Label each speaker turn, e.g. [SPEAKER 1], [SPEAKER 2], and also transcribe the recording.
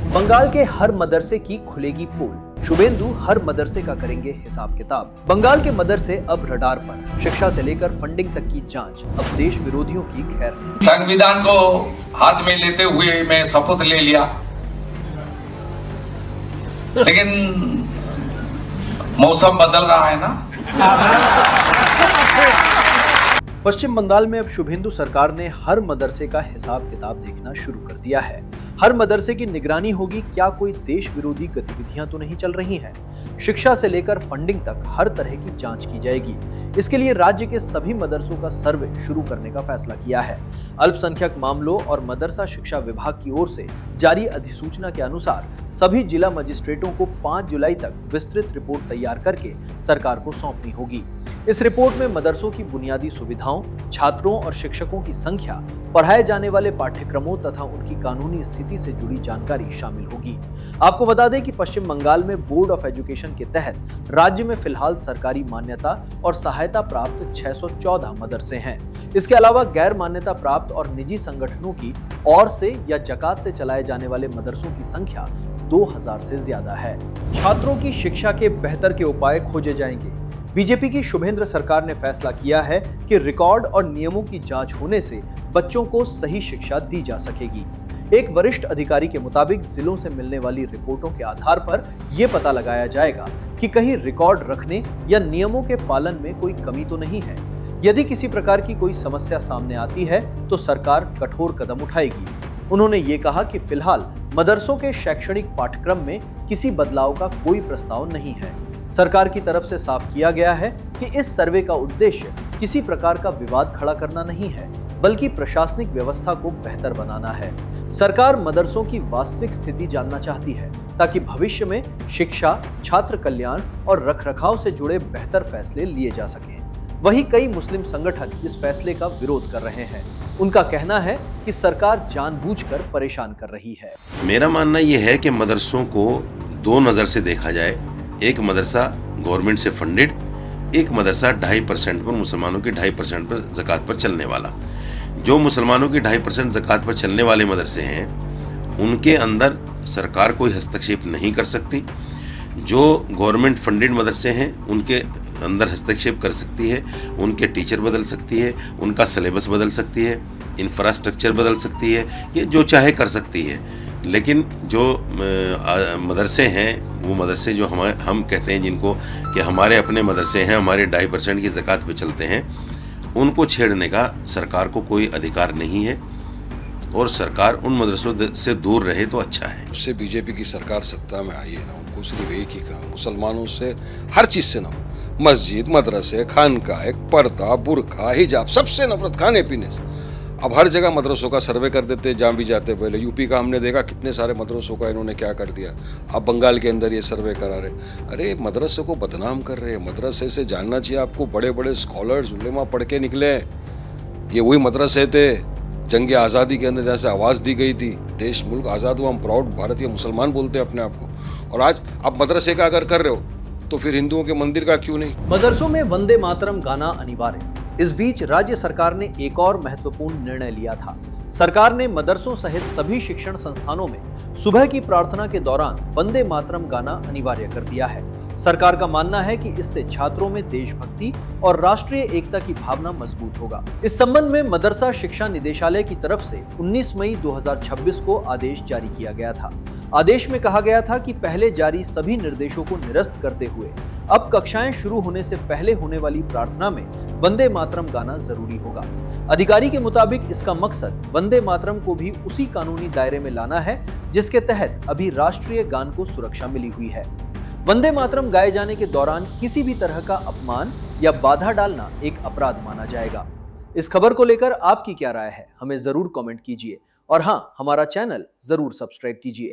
[SPEAKER 1] बंगाल के हर मदरसे की खुलेगी पोल, शुभेंदु हर मदरसे का करेंगे हिसाब किताब। बंगाल के मदरसे अब रडार पर, शिक्षा से लेकर फंडिंग तक की जांच, अब देश विरोधियों की खैर नहीं।
[SPEAKER 2] संविधान को हाथ में लेते हुए मैं शपथ ले लिया, लेकिन मौसम बदल रहा है ना।
[SPEAKER 1] पश्चिम बंगाल में अब शुभेंदु सरकार ने हर मदरसे का हिसाब किताब देखना शुरू कर दिया है। हर मदरसे की निगरानी होगी, क्या कोई देश विरोधी गतिविधियां तो नहीं चल रही हैं। शिक्षा से लेकर फंडिंग तक हर तरह की जांच की जाएगी। इसके लिए राज्य के सभी मदरसों का सर्वे शुरू करने का फैसला किया है। अल्पसंख्यक मामलों और मदरसा शिक्षा विभाग की ओर से जारी अधिसूचना के अनुसार सभी जिला मजिस्ट्रेटों को 5 जुलाई तक विस्तृत रिपोर्ट तैयार करके सरकार को सौंपनी होगी। इस रिपोर्ट में मदरसों की बुनियादी सुविधाओं, छात्रों और शिक्षकों की संख्या, पढ़ाए जाने वाले पाठ्यक्रमों तथा उनकी कानूनी स्थिति से जुड़ी जानकारी शामिल होगी। आपको बता दें कि पश्चिम बंगाल में बोर्ड ऑफ एजुकेशन के तहत राज्य में फिलहाल सरकारी मान्यता और सहायता प्राप्त 614 मदरसे हैं। इसके अलावा गैर मान्यता प्राप्त और निजी संगठनों की ओर से या जकात से चलाए जाने वाले मदरसों की संख्या 2000 से ज्यादा है। छात्रों की शिक्षा के बेहतर के उपाय खोजे जाएंगे। बीजेपी की शुभेंद्र सरकार ने फैसला किया है कि रिकॉर्ड और नियमों की जांच होने से बच्चों को सही शिक्षा दी जा सकेगी। एक वरिष्ठ अधिकारी के मुताबिक जिलों से मिलने वाली रिपोर्टों के आधार पर यह पता लगाया जाएगा कि कहीं रिकॉर्ड रखने या नियमों के पालन में कोई कमी तो नहीं है। यदि किसी प्रकार की कोई समस्या सामने आती है तो सरकार कठोर कदम उठाएगी। उन्होंने ये कहा कि फिलहाल मदरसों के शैक्षणिक पाठ्यक्रम में किसी बदलाव का कोई प्रस्ताव नहीं है। सरकार की तरफ से साफ किया गया है कि इस सर्वे का उद्देश्य किसी प्रकार का विवाद खड़ा करना नहीं है, बल्कि प्रशासनिक व्यवस्था को बेहतर बनाना है। सरकार मदरसों की वास्तविक स्थिति जानना चाहती है ताकि भविष्य में शिक्षा, छात्र कल्याण और रखरखाव से जुड़े बेहतर फैसले लिए जा सकें। वहीं कई मुस्लिम संगठन इस फैसले का विरोध कर रहे हैं। उनका कहना है कि सरकार जानबूझकर परेशान कर रही है।
[SPEAKER 3] मेरा मानना यह है कि मदरसों को दो नज़र से देखा जाए। एक मदरसा गवर्नमेंट से फंडेड, एक मदरसा 2.5% पर, मुसलमानों की 2.5% पर ज़कात पर चलने वाला। जो मुसलमानों की 2.5% ज़कात पर चलने वाले मदरसे हैं, उनके अंदर सरकार कोई हस्तक्षेप नहीं कर सकती। जो गवर्नमेंट फंडेड मदरसे हैं, उनके अंदर हस्तक्षेप कर सकती है। उनके टीचर बदल सकती है, उनका सिलेबस बदल सकती है, इंफ्रास्ट्रक्चर बदल सकती है, ये जो चाहे कर सकती है। लेकिन जो मदरसे हैं, वो मदरसे जो हम कहते हैं जिनको कि हमारे अपने मदरसे हैं, हमारे 2.5% की ज़कात पे चलते हैं, उनको छेड़ने का सरकार को कोई अधिकार नहीं है और सरकार उन मदरसों से दूर रहे तो अच्छा है।
[SPEAKER 4] उससे बीजेपी की सरकार सत्ता में आई है ना, उनको सिर्फ एक ही काम, मुसलमानों से हर चीज़ से ना, मस्जिद, मदरसे, खानकाह, पर्दा, बुरखा, हिजाब, सबसे नफरत, खाने पीने से। अब हर जगह मदरसों का सर्वे कर देते, जहाँ भी जाते। पहले यूपी का हमने देखा कितने सारे मदरसों का इन्होंने क्या कर दिया। अब बंगाल के अंदर ये सर्वे करा रहे। अरे मदरसे को बदनाम कर रहे हैं। मदरसे से जानना चाहिए आपको, बड़े बड़े स्कॉलर्स, उलेमा पढ़ के निकले। ये वही मदरसे थे जंग आज़ादी के अंदर जैसे आवाज़ दी गई थी, देश मुल्क आज़ाद हुआ, हम प्राउड भारतीय मुसलमान बोलते हैं अपने आप को। और आज आप मदरसे का अगर कर रहे हो तो फिर हिंदुओं के मंदिर का क्यों नहीं।
[SPEAKER 1] मदरसों में वंदे मातरम गाना अनिवार्य। इस बीच राज्य सरकार ने एक और महत्वपूर्ण निर्णय लिया था। सरकार ने मदरसों सहित सभी शिक्षण संस्थानों में सुबह की प्रार्थना के दौरान वंदे मातरम गाना अनिवार्य कर दिया है। सरकार का मानना है कि इससे छात्रों में देशभक्ति और राष्ट्रीय एकता की भावना मजबूत होगा। इस संबंध में मदरसा शिक्षा निदेशालय की तरफ से 19 मई 2026 को आदेश जारी किया गया था। आदेश में कहा गया था कि पहले जारी सभी निर्देशों को निरस्त करते हुए अब कक्षाएं शुरू होने से पहले होने वाली प्रार्थना में वंदे मातरम गाना जरूरी होगा। अधिकारी के मुताबिक इसका मकसद वंदे मातरम को भी उसी कानूनी दायरे में लाना है जिसके तहत अभी राष्ट्रीय गान को सुरक्षा मिली हुई है। वंदे मातरम गाए जाने के दौरान किसी भी तरह का अपमान या बाधा डालना एक अपराध माना जाएगा। इस खबर को लेकर आपकी क्या राय है, हमें जरूर कमेंट कीजिए और हाँ, हमारा चैनल जरूर सब्सक्राइब कीजिए।